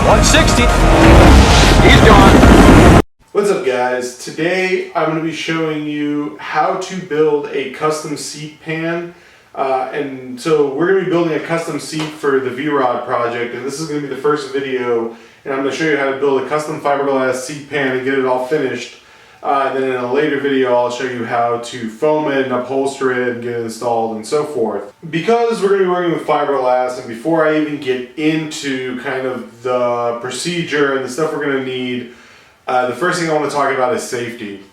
160. He's gone. What's up, guys? Today I'm going to be showing you how to build a custom seat pan. And so we're going to be building a custom seat for the VROD project, and this is going to be the first video, and I'm going to show you how to build a custom fiberglass seat pan and get it all finished. And then in a later video I'll show you how to foam it and upholster it and get it installed and so forth. Because we're going to be working with fiberglass, and before I even get into kind of the procedure and the stuff we're going to need, the first thing I want to talk about is safety.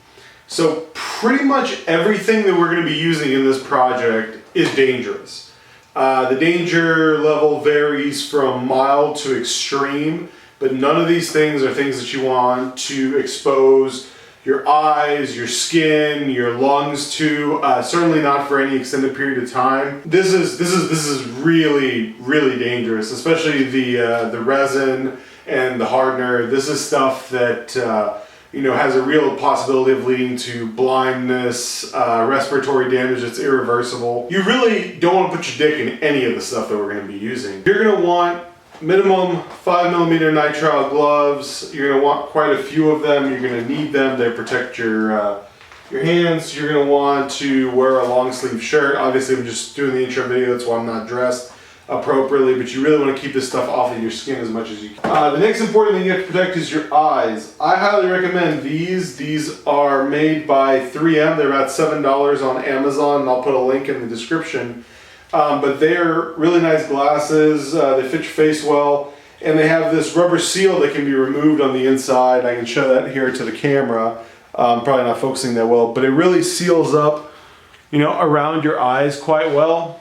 So pretty much everything that we're going to be using in this project is dangerous. The danger level varies from mild to extreme, but none of these things are things that you want to expose your eyes, your skin, your lungs to. Certainly not for any extended period of time. This is really dangerous, especially the resin and the hardener. This is stuff that has a real possibility of leading to blindness, respiratory damage that's irreversible. You really don't want to put your dick in any of the stuff that we're going to be using. You're going to want minimum 5mm nitrile gloves. You're going to want quite a few of them. You're going to need them. They protect your hands. You're going to want to wear a long sleeve shirt. Obviously I'm just doing the intro video, that's why I'm not dressed appropriately, but you really want to keep this stuff off of your skin as much as you can. The next important thing you have to protect is your eyes. I highly recommend these. These are made by 3M. They're about $7 on Amazon, and I'll put a link in the description. But they're really nice glasses. They fit your face well, and they have this rubber seal that can be removed on the inside. I can show that here to the camera. Probably not focusing that well, but it really seals up, around your eyes quite well.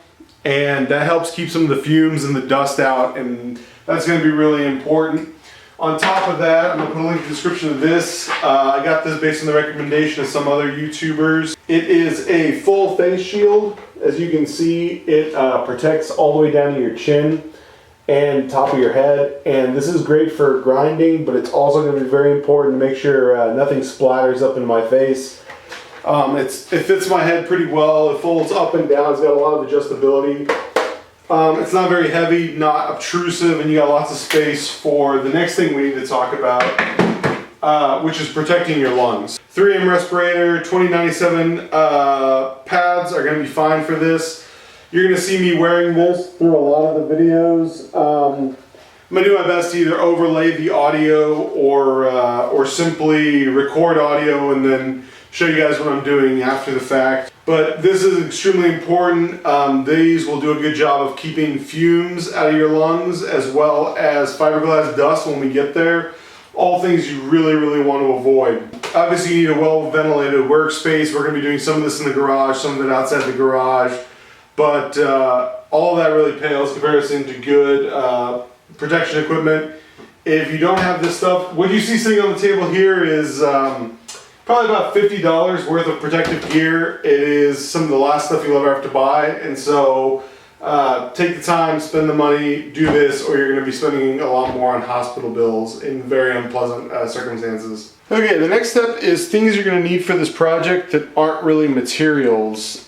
And that helps keep some of the fumes and the dust out, and that's going to be really important. On top of that, I'm going to put a link in the description of this. I got this based on the recommendation of some other YouTubers. It is a full face shield. As you can see, it protects all the way down to your chin and top of your head. And this is great for grinding, but it's also going to be very important to make sure nothing splatters up in my face. It fits my head pretty well. It folds up and down. It's got a lot of adjustability. It's not very heavy, not obtrusive, and you got lots of space for the next thing we need to talk about, which is protecting your lungs. 3M respirator, 2097 pads are going to be fine for this. You're going to see me wearing this through a lot of the videos. I'm going to do my best to either overlay the audio or simply record audio and then show you guys what I'm doing after the fact. But this is extremely important. These will do a good job of keeping fumes out of your lungs, as well as fiberglass dust when we get there. All things you really want to avoid. Obviously you need a well ventilated workspace. We're going to be doing some of this in the garage, some of it outside the garage. But all of that really pales in comparison to good protection equipment. If you don't have this stuff, what you see sitting on the table here is probably about $50 worth of protective gear. It is some of the last stuff you'll ever have to buy, and so take the time, spend the money, do this, or you're going to be spending a lot more on hospital bills in very unpleasant circumstances. Okay, the next step is things you're going to need for this project that aren't really materials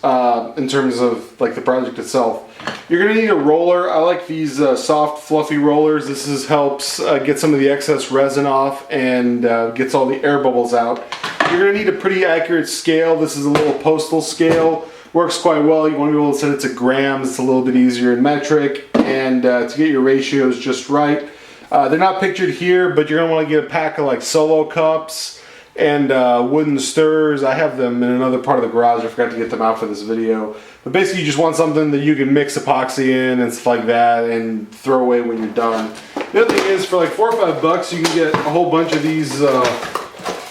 in terms of like the project itself. You're going to need a roller. I like these soft, fluffy rollers. This helps get some of the excess resin off and gets all the air bubbles out. You're going to need a pretty accurate scale. This is a little postal scale. Works quite well. You want to be able to set it to grams. It's a little bit easier in metric, and to get your ratios just right. They're not pictured here, but you're going to want to get a pack of like Solo cups and wooden stirrers. I have them in another part of the garage. I forgot to get them out for this video. But basically you just want something that you can mix epoxy in and stuff like that and throw away when you're done. The other thing is, for like $4 or $5 you can get a whole bunch of these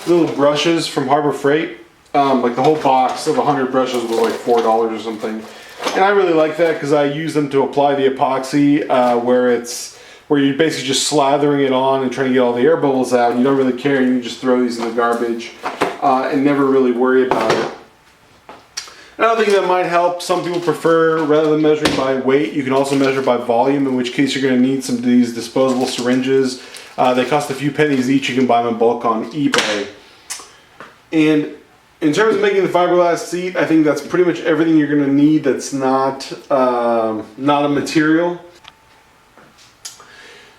little brushes from Harbor Freight. Like the whole box of 100 brushes was like $4 or something. And I really like that because I use them to apply the epoxy where you're basically just slathering it on and trying to get all the air bubbles out, and you don't really care. You can just throw these in the garbage and never really worry about it. Another thing that might help, some people prefer, rather than measuring by weight, you can also measure by volume, in which case you're going to need some of these disposable syringes. They cost a few pennies each. You can buy them in bulk on eBay. And in terms of making the fiberglass seat, I think that's pretty much everything you're going to need that's not a material.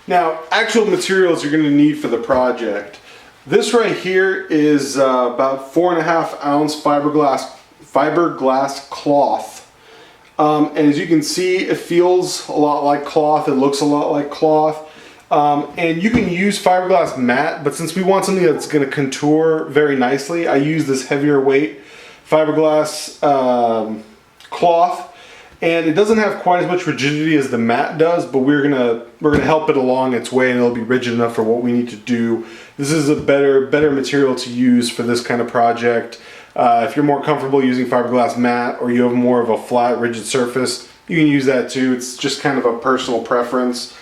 Now, actual materials you're going to need for the project. This right here is about 4.5 ounce fiberglass cloth. And as you can see, it feels a lot like cloth. It looks a lot like cloth. And you can use fiberglass mat, but since we want something that's going to contour very nicely, I use this heavier weight fiberglass cloth. And it doesn't have quite as much rigidity as the mat does, but we're gonna help it along its way, and it'll be rigid enough for what we need to do. This is a better material to use for this kind of project. If you're more comfortable using fiberglass mat, or you have more of a flat, rigid surface, you can use that too. It's just kind of a personal preference.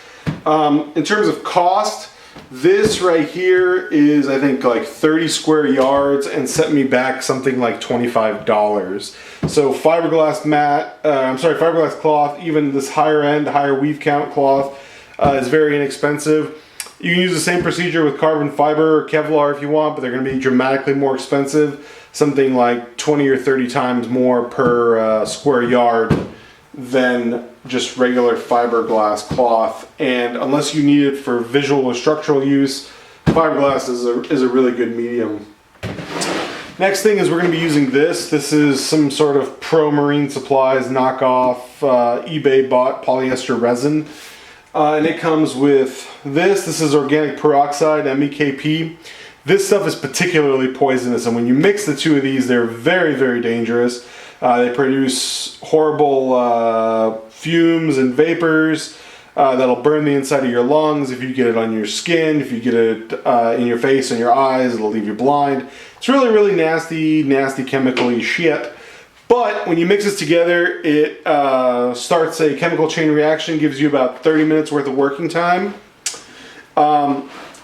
In terms of cost, this right here is, I think, like 30 square yards and set me back something like $25. So fiberglass fiberglass cloth, even this higher end, higher weave count cloth is very inexpensive. You can use the same procedure with carbon fiber or Kevlar if you want, but they're going to be dramatically more expensive. Something like 20 or 30 times more per square yard than just regular fiberglass cloth. And unless you need it for visual or structural use, fiberglass is a really good medium. Next thing is we're going to be using this. This is some sort of Pro Marine Supplies knockoff eBay bought polyester resin. And it comes with this. This is organic peroxide, MEKP. This stuff is particularly poisonous, and when you mix the two of these, they're very, very dangerous. They produce horrible fumes and vapors that'll burn the inside of your lungs. If you get it on your skin, if you get it in your face and your eyes, it'll leave you blind. It's really, really nasty, chemical-y shit. But when you mix this together, it starts a chemical chain reaction, gives you about 30 minutes worth of working time.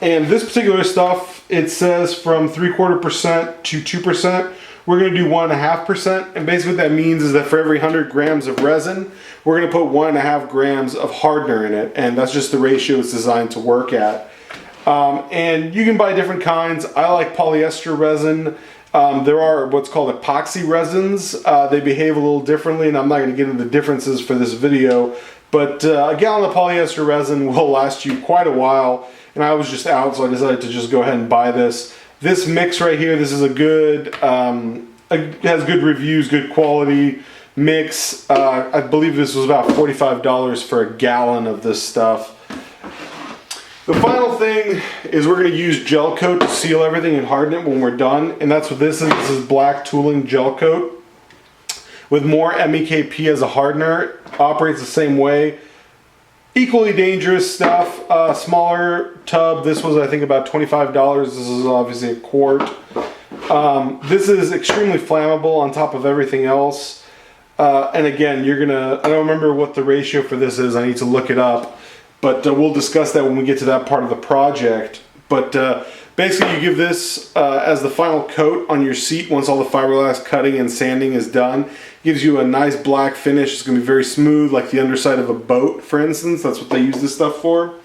And this particular stuff, it says from 0.75% to 2%. We're going to do 1.5%, and basically what that means is that for every 100 grams of resin, we're going to put 1.5 grams of hardener in it, and that's just the ratio it's designed to work at. And you can buy different kinds. I like polyester resin. There are what's called epoxy resins. They behave a little differently, and I'm not going to get into the differences for this video, but a gallon of polyester resin will last you quite a while, and I was just out, so I decided to just go ahead and buy this. This mix right here, this is a good, it has good reviews, good quality mix. I believe this was about $45 for a gallon of this stuff. The final thing is we're going to use gel coat to seal everything and harden it when we're done, and that's what this is. This is black tooling gel coat with more MEKP as a hardener. Operates the same way. Equally dangerous stuff. Smaller tub. This was, I think, about $25. This is obviously a quart. This is extremely flammable on top of everything else. And again, I don't remember what the ratio for this is. I need to look it up. But we'll discuss that when we get to that part of the project. But basically, you give this as the final coat on your seat once all the fiberglass cutting and sanding is done. Gives you a nice black finish. It's going to be very smooth, like the underside of a boat, for instance. That's what they use this stuff for.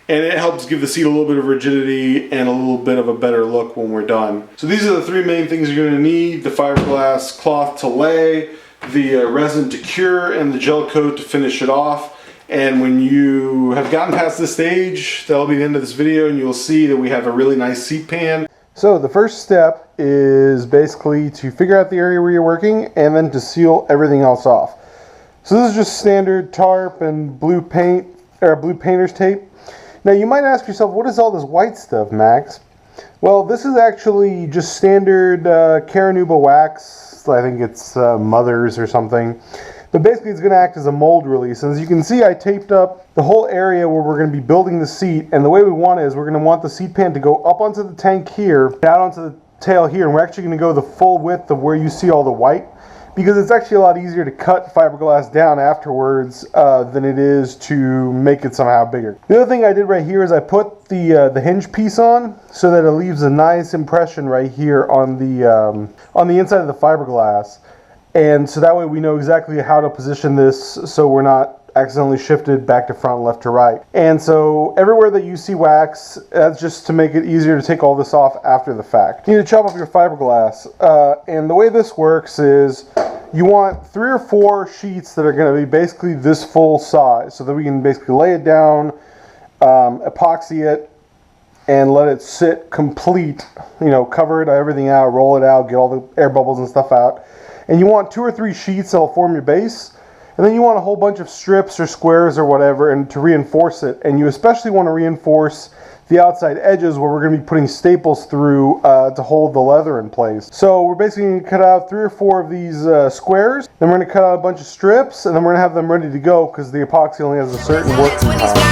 And it helps give the seat a little bit of rigidity and a little bit of a better look when we're done. So these are the three main things you're going to need: the fiberglass cloth to lay, the resin to cure, and the gel coat to finish it off. And when you have gotten past this stage, that'll be the end of this video, and you'll see that we have a really nice seat pan. So the first step is basically to figure out the area where you're working and then to seal everything else off. So this is just standard tarp and blue paint, or blue painter's tape. Now you might ask yourself, what is all this white stuff, Max? Well, this is actually just standard Caranuba wax. I think it's Mother's or something. But basically it's going to act as a mold release. And as you can see, I taped up the whole area where we're going to be building the seat. And the way we want it is we're going to want the seat pan to go up onto the tank here, down onto the tail here. And we're actually going to go the full width of where you see all the white, because it's actually a lot easier to cut fiberglass down afterwards than it is to make it somehow bigger. The other thing I did right here is I put the hinge piece on so that it leaves a nice impression right here on the inside of the fiberglass. And so that way we know exactly how to position this so we're not accidentally shifted back to front, left to right. And so everywhere that you see wax, that's just to make it easier to take all this off after the fact. You need to chop up your fiberglass. And the way this works is you want 3 or 4 sheets that are going to be basically this full size so that we can basically lay it down epoxy it, and let it sit complete. You know, cover it, everything out, roll it out, get all the air bubbles and stuff out. And you want 2 or 3 sheets that'll form your base. And then you want a whole bunch of strips or squares or whatever, and to reinforce it. And you especially want to reinforce the outside edges where we're going to be putting staples through to hold the leather in place. So we're basically going to cut out 3 or 4 of these squares. Then we're going to cut out a bunch of strips, and then we're going to have them ready to go because the epoxy only has a certain working time.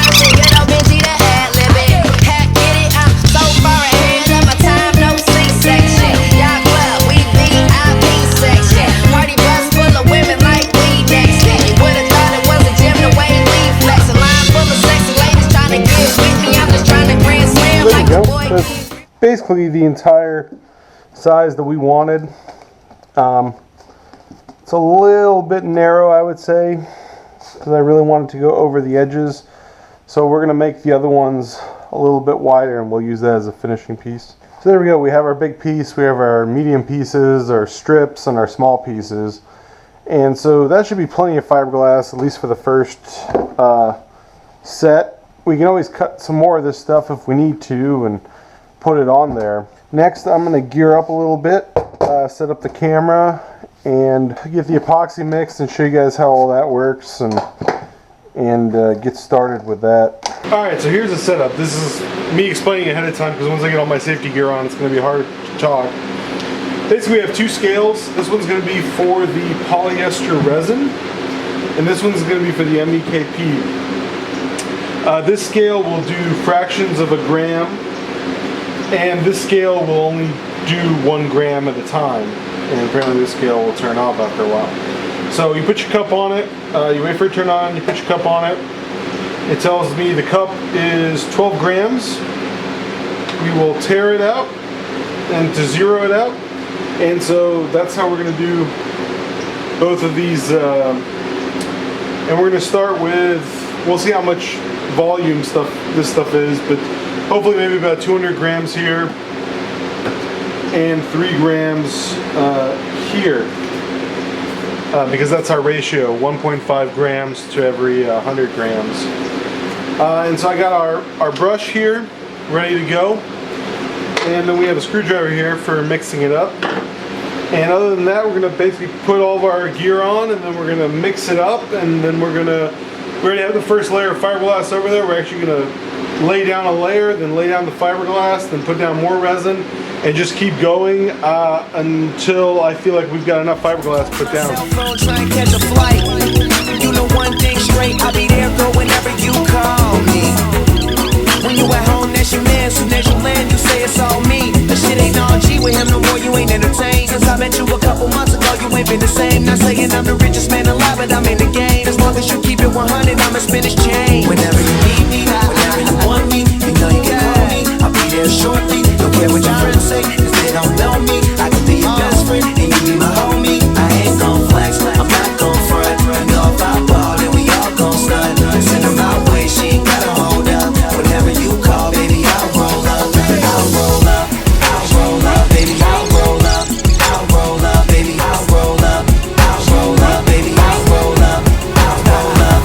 That's basically the entire size that we wanted. It's a little bit narrow, I would say, because I really wanted to go over the edges. So we're going to make the other ones a little bit wider, and we'll use that as a finishing piece. So there we go. We have our big piece, we have our medium pieces, our strips, and our small pieces. And so that should be plenty of fiberglass, at least for the first set. We can always cut some more of this stuff if we need to and put it on there. Next, I'm going to gear up a little bit, set up the camera, and get the epoxy mixed and show you guys how all that works and get started with that. Alright, so here's the setup. This is me explaining ahead of time because once I get all my safety gear on, it's going to be hard to talk. Basically, we have 2 scales. This one's going to be for the polyester resin, and this one's going to be for the MEKP. This scale will do fractions of a gram, and this scale will only do 1 gram at a time, and apparently this scale will turn off after a while. So you put your cup on it, you wait for it to turn on, you put your cup on it. It tells me the cup is 12 grams. We will tear it out and to zero it out, and so that's how we're going to do both of these. And we're going to start with, we'll see how much volume this stuff is, but hopefully maybe about 200 grams here and 3 grams here, because that's our ratio, 1.5 grams to every 100 grams. And so I got our brush here ready to go, and then we have a screwdriver here for mixing it up. And other than that, we're going to basically put all of our gear on, and then we're going to mix it up, and then we already have the first layer of fiberglass over there. We're actually going to lay down a layer, then lay down the fiberglass, then put down more resin, and just keep going until I feel like we've got enough fiberglass put down. You know one thing straight, I'll be there, girl, whenever you call me. When you at home, that's your man. Soon as you land, you say it's all me. That shit ain't all G with him no more, you ain't entertained. Since I met you a couple months ago, you ain't been the same. Not saying I'm the richest man alive, but I'm in the game. As long as you keep it 100, I'ma spin his chain. Whenever you need me, whenever you want me, you know you can call me. I'll be there shortly, don't care what your friends say, cause they don't know me. I can be your best friend, and you be my homie. I ain't gon' flex, I'm not gon' front. You know if I ball, then we all gon' stun. Send her my way, she ain't gotta hold up. Whenever you call, baby, I'll roll up. I'll roll up, I'll roll up, baby, I'll roll up. I'll roll up, baby, I'll roll up. I'll roll up, baby, I'll roll up. I'll roll up.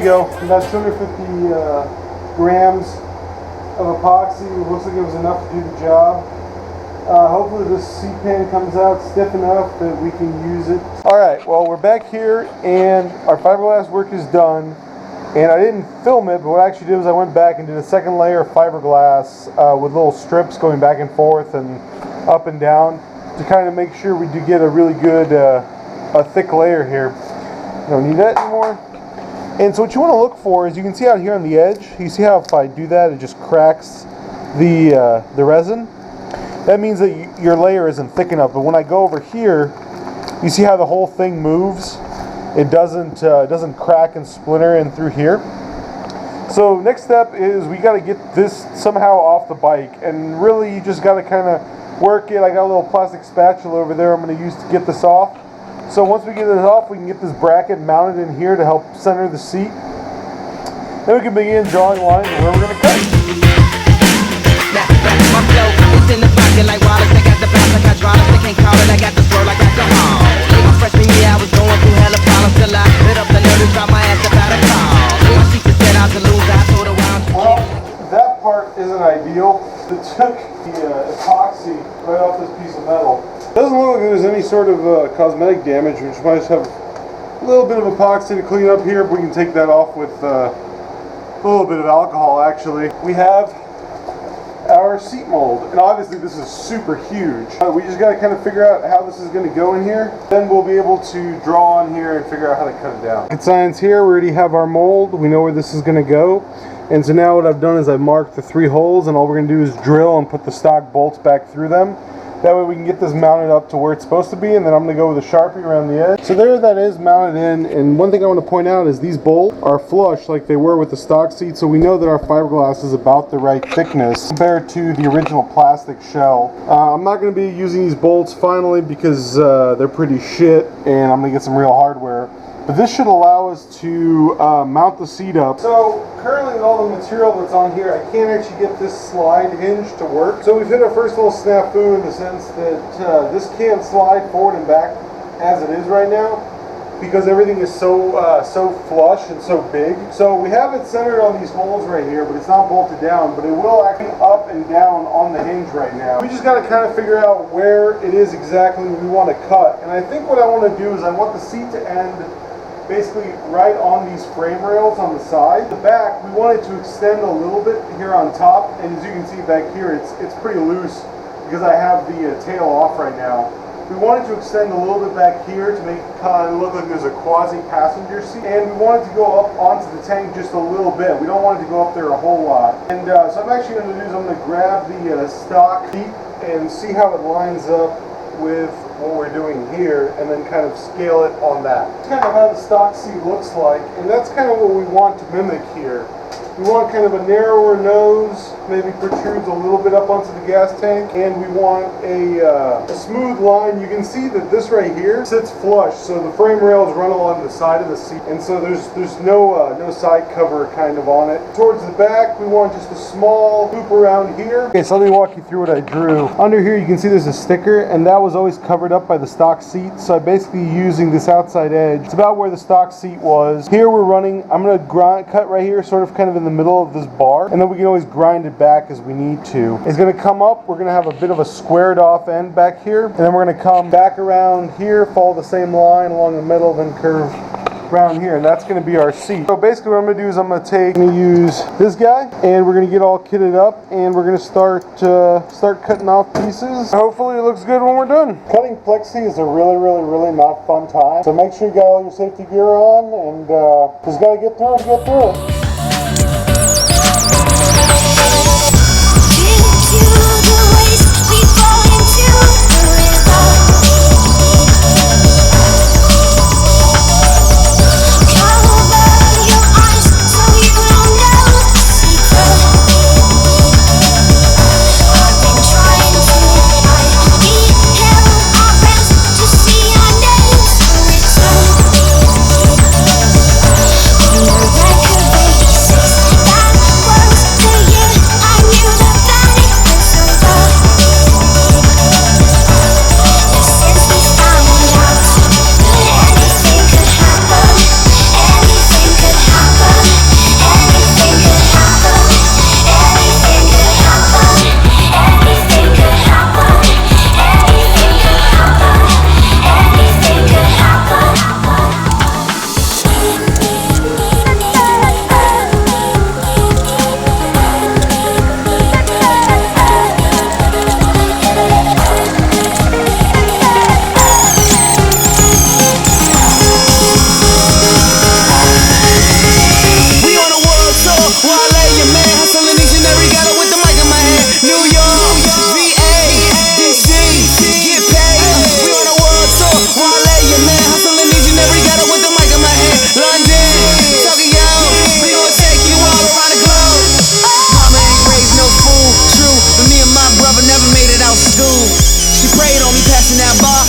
go. About 250 grams of epoxy. It looks like it was enough to do the job. Hopefully this seat pan comes out stiff enough that we can use it. Alright, well we're back here and our fiberglass work is done. And I didn't film it, but what I actually did was I went back and did a second layer of fiberglass with little strips going back and forth and up and down to kind of make sure we do get a really good, a thick layer here. Don't need that anymore. And so what you want to look for is, you can see out here on the edge, you see how if I do that it just cracks the resin? That means that your layer isn't thick enough. But when I go over here, you see how the whole thing moves? It doesn't crack and splinter in through here. So next step is we got to get this somehow off the bike, and really you just got to kind of work it. I got a little plastic spatula over there I'm going to use to get this off. So once we get this off, we can get this bracket mounted in here to help center the seat. Then we can begin drawing lines where we're going to cut. My flow is in the pocket like Wallace. I got the bounce like hydraulics. They can't call it. I got the swirl like alcohol. My freshman year, I was going through hella problems till I lit up the nerve and dropped my ass about a call. My teacher said I was a loser. I told her well, that part isn't ideal. It took the epoxy right off this piece of metal. Doesn't look like there's any sort of cosmetic damage. We just might just have a little bit of epoxy to clean up here, but we can take that off with a little bit of alcohol actually. We have our seat mold, and obviously this is super huge. We just got to kind of figure out how this is going to go in here. Then we'll be able to draw on here and figure out how to cut it down. Rocket science here, we already have our mold. We know where this is going to go. And so now what I've done is I've marked the 3 holes, and all we're going to do is drill and put the stock bolts back through them. That way we can get this mounted up to where it's supposed to be, and then I'm going to go with a Sharpie around the edge. So there that is mounted in, and one thing I want to point out is these bolts are flush like they were with the stock seat, so we know that our fiberglass is about the right thickness compared to the original plastic shell. I'm not going to be using these bolts finally because they're pretty shit, and I'm going to get some real hardware. But this should allow us to mount the seat up. So currently with all the material that's on here, I can't actually get this slide hinge to work. So we've hit our first little snafu in the sense that this can't slide forward and back as it is right now because everything is so flush and so big. So we have it centered on these holes right here, but it's not bolted down, but it will actually up and down on the hinge right now. We just got to kind of figure out where it is exactly we want to cut. And I think what I want to do is I want the seat to end basically right on these frame rails on the side. The back, we want it to extend a little bit here on top, and as you can see back here, it's pretty loose because I have the tail off right now. We want it to extend a little bit back here to make it kind of look like there's a quasi-passenger seat, and we want it to go up onto the tank just a little bit. We don't want it to go up there a whole lot. And so I'm actually going to do is I'm going to grab the stock seat and see how it lines up with what we're doing here, and then kind of scale it on that. That's kind of how the stock seat looks like, and that's kind of what we want to mimic here. We want kind of a narrower nose, maybe protrudes a little bit up onto the gas tank, and we want a smooth line. You can see that this right here sits flush, so the frame rails run along the side of the seat, and so there's no side cover kind of on it. Towards the back, we want just a small loop around here. Okay, so let me walk you through what I drew. Under here, you can see there's a sticker, and that was always covered up by the stock seat, so I'm basically using this outside edge. It's about where the stock seat was. Here we're running, I'm going to cut right here, sort of kind of in the middle of this bar, and then we can always grind it back as we need to. It's going to come up, we're going to have a bit of a squared off end back here, and then we're going to come back around here, follow the same line along the middle, then curve around here, and that's going to be our seat. So basically what I'm going to do is I'm going to use this guy, and we're going to get all kitted up, and we're going to start cutting off pieces. Hopefully it looks good when we're done. Cutting plexi is a really not fun time, so make sure you got all your safety gear on, and just got to get through it. That could be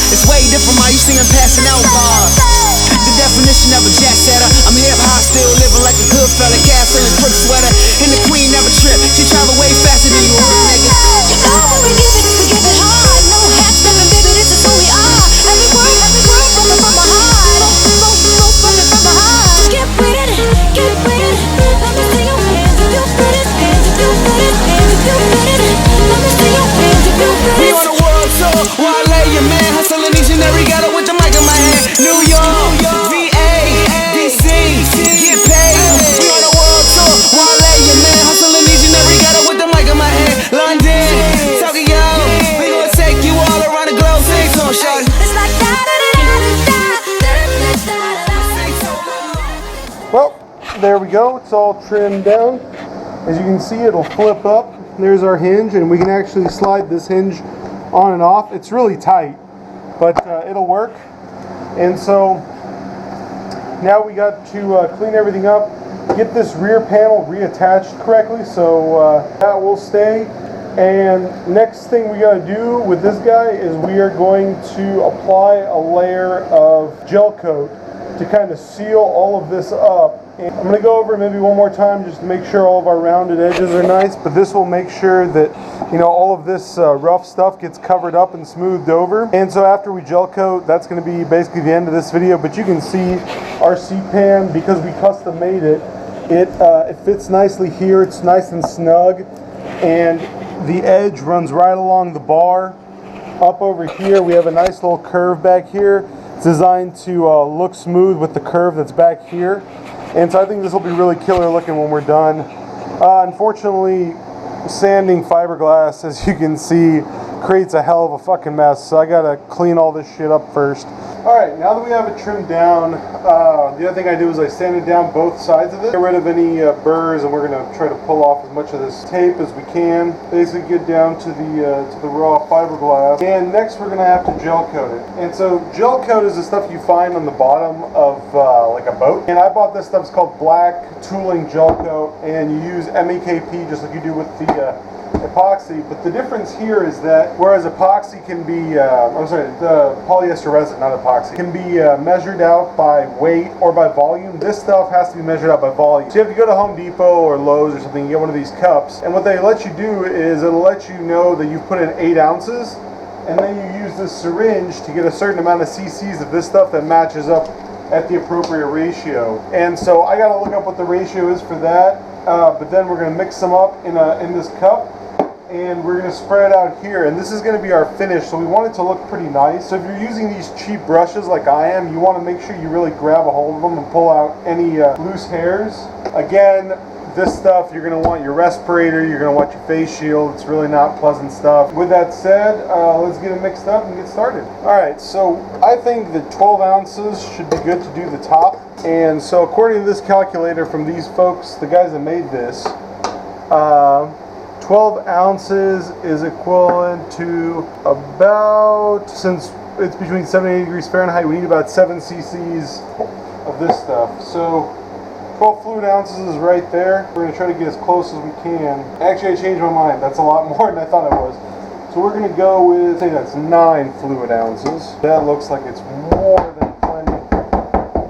It's way different how you see him passing out bars. The definition of a jet setter. I'm hip hop, still living like a good fella. Castle and quick sweater. And the queen never tripped. She travel way faster than you real niggas. You know when we give it hard. No half stepping, baby, this is who we are. Every word from my heart. From my heart. Get with it, get with it. Let me see your hands if you fit it. Hands if you fit it. Hands if you fit it. Let me see your hands if you fit it. We on a world tour, while I lay your man hustling each and every ghetto with the mic in my hand. New York, VA, DC, get paid. We on a world tour, while I lay your man hustling each and every ghetto with the mic in my hand. London, Tokyo, we gonna take you all around the globe. Sing song, shawty. It's like Well, there we go. It's all trimmed down. As you can see, it'll flip up. There's our hinge, and we can actually slide this hinge on and off. It's really tight, but it'll work. And so now we got to clean everything up, get this rear panel reattached correctly, so that will stay. And next thing we got to do with this guy is we are going to apply a layer of gel coat to kind of seal all of this up. And I'm going to go over it maybe one more time just to make sure all of our rounded edges are nice, but this will make sure that, you know, all of this rough stuff gets covered up and smoothed over. And so after we gel coat, that's going to be basically the end of this video, but you can see our seat pan, because we custom made it, it fits nicely here. It's nice and snug, and the edge runs right along the bar. Up over here we have a nice little curve back here. It's designed to look smooth with the curve that's back here. And so I think this will be really killer looking when we're done. Unfortunately, sanding fiberglass, as you can see, creates a hell of a fucking mess. So I gotta clean all this shit up first. Alright, now that we have it trimmed down, the other thing I do is I sanded down both sides of it. Get rid of any burrs, and we're going to try to pull off as much of this tape as we can. Basically get down to the raw fiberglass. And next we're going to have to gel coat it. And so gel coat is the stuff you find on the bottom of like a boat. And I bought this stuff, it's called black tooling gel coat, and you use MEKP just like you do with the epoxy, but the difference here is that whereas epoxy can be, the polyester resin, not epoxy, can be measured out by weight or by volume, this stuff has to be measured out by volume. So you have to go to Home Depot or Lowe's or something, you get one of these cups, and what they let you do is it'll let you know that you've put in 8 ounces, and then you use this syringe to get a certain amount of cc's of this stuff that matches up at the appropriate ratio. And so I gotta look up what the ratio is for that, but then we're gonna mix them up in this cup, and we're going to spread it out here, and this is going to be our finish, so we want it to look pretty nice. So if you're using these cheap brushes like I am, you want to make sure you really grab a hold of them and pull out any loose hairs. Again, this stuff, you're going to want your respirator, you're going to want your face shield. It's really not pleasant stuff. With that said, let's get it mixed up and get started. Alright, so I think that 12 ounces should be good to do the top. And so according to this calculator from these folks, the guys that made this, 12 ounces is equivalent to about, since it's between 70 and 80 degrees Fahrenheit, we need about 7 cc's of this stuff. So 12 fluid ounces is right there. We're going to try to get as close as we can. Actually, I changed my mind. That's a lot more than I thought it was. So we're going to go with, say that's 9 fluid ounces. That looks like it's more than plenty,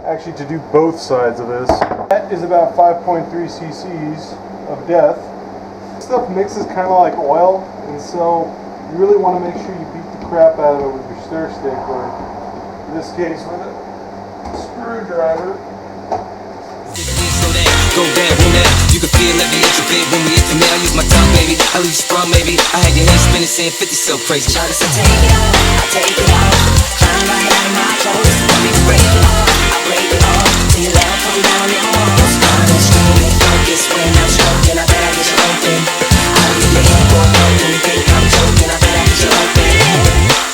actually, to do both sides of this. That is about 5.3 cc's of death. Stuff mixes kind of like oil, and so you really want to make sure you beat the crap out of it with your stir stick, or in this case with a screwdriver. Go down, roll down. You can feel every inch of it when we intimate. I use my tongue, baby. I leave you sprung, baby. I had your head spinning, saying 50 so crazy. Try to say take it off, I take it off. Climb right out of my clothes. Want me to break it off, I break it off. Till your love come down and walls. Starting screaming, focus when I'm stroking. I bet I get you open. I'll leave your head going broken. You think I'm joking? I bet I get you open.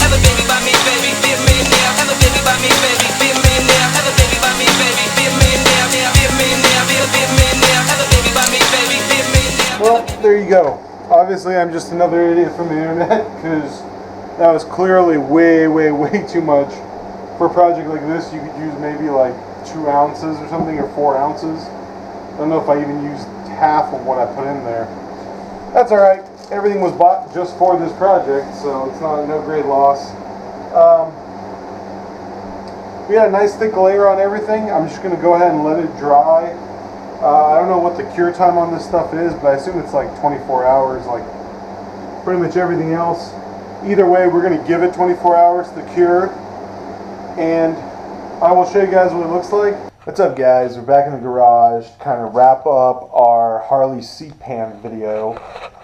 Have a baby by me, baby. Be a millionaire. Have a baby by me, baby. Be a millionaire. Have a baby by me, baby. Be a millionaire. Be a millionaire. Be a millionaire. Have a baby by me, baby. Be a millionaire. Well, there you go. Obviously, I'm just another idiot from the internet, because that was clearly way too much. For a project like this, you could use maybe like 2 ounces or something, or 4 ounces. I don't know if I even used half of what I put in there. That's alright. Everything was bought just for this project, so it's no great loss. we had a nice thick layer on everything. I'm just going to go ahead and let it dry. I don't know what the cure time on this stuff is, but I assume it's like 24 hours, like pretty much everything else. Either way, we're going to give it 24 hours to cure, and I will show you guys what it looks like. What's up, guys? We're back in the garage to kind of wrap up our Harley seat pan video.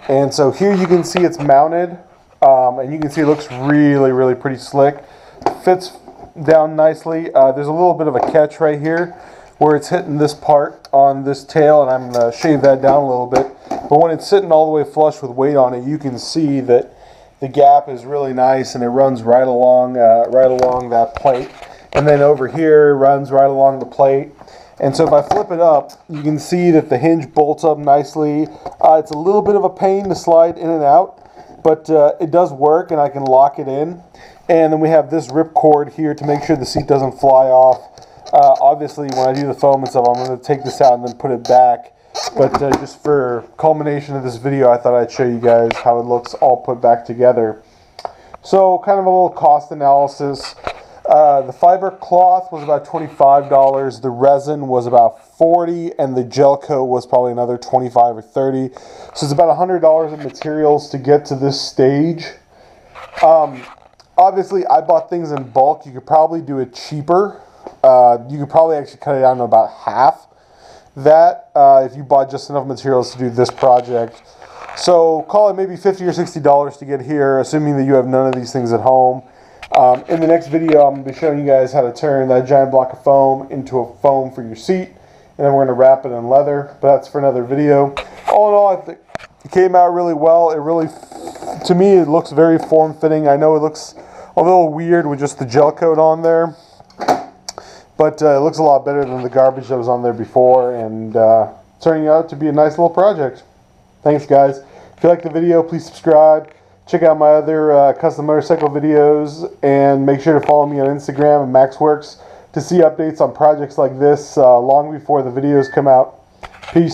And so here you can see it's mounted, and you can see it looks really, really pretty slick. Fits down nicely. There's a little bit of a catch right here where it's hitting this part on this tail, and I'm going to shave that down a little bit. But when it's sitting all the way flush with weight on it, you can see that the gap is really nice, and it runs right along that plate. And then over here, it runs right along the plate. And so if I flip it up, you can see that the hinge bolts up nicely. It's a little bit of a pain to slide in and out, but it does work, and I can lock it in. And then we have this rip cord here to make sure the seat doesn't fly off. Obviously, when I do the foam and stuff, I'm going to take this out and then put it back. But just for culmination of this video, I thought I'd show you guys how it looks all put back together. So kind of a little cost analysis. The fiber cloth was about $25. The resin was about $40, and the gel coat was probably another $25 or $30. So it's about $100 of materials to get to this stage. Obviously, I bought things in bulk. You could probably do it cheaper. You could probably actually cut it down to about half that if you bought just enough materials to do this project. So call it maybe $50 or $60 to get here, assuming that you have none of these things at home. In the next video, I'm going to be showing you guys how to turn that giant block of foam into a foam for your seat, and then we're going to wrap it in leather, but that's for another video. All in all, I think it came out really well. It really, to me, it looks very form-fitting. I know it looks a little weird with just the gel coat on there, but it looks a lot better than the garbage that was on there before, and turning out to be a nice little project. Thanks, guys. If you like the video, please subscribe. Check out my other custom motorcycle videos, and make sure to follow me on Instagram at MaksWerks to see updates on projects like this long before the videos come out.